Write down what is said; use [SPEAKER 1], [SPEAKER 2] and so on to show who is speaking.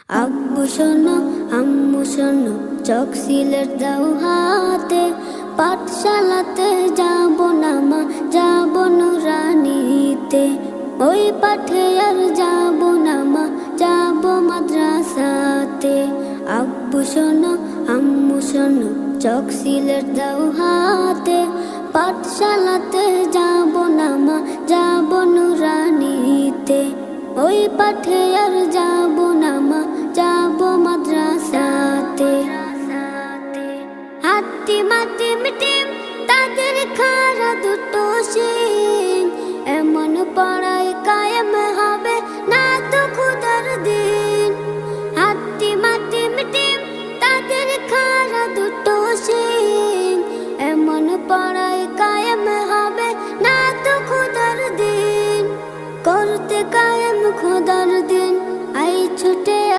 [SPEAKER 1] আব্বু শোনো আম্মু শোনো, চক সিলেট দাও হাতে, পাঠশালাতে যাব না মা, যাব নুরানিতে। ওই পাঠে আর যাব না মা, যাব মাদ্রাসাতে। আব্বু শোনো আম্মু শোনো, চক সিলেট দাও হাতে, পাঠশালাতে যাব না মা, যাব নুরানিতে। ওই পাঠে আর যাব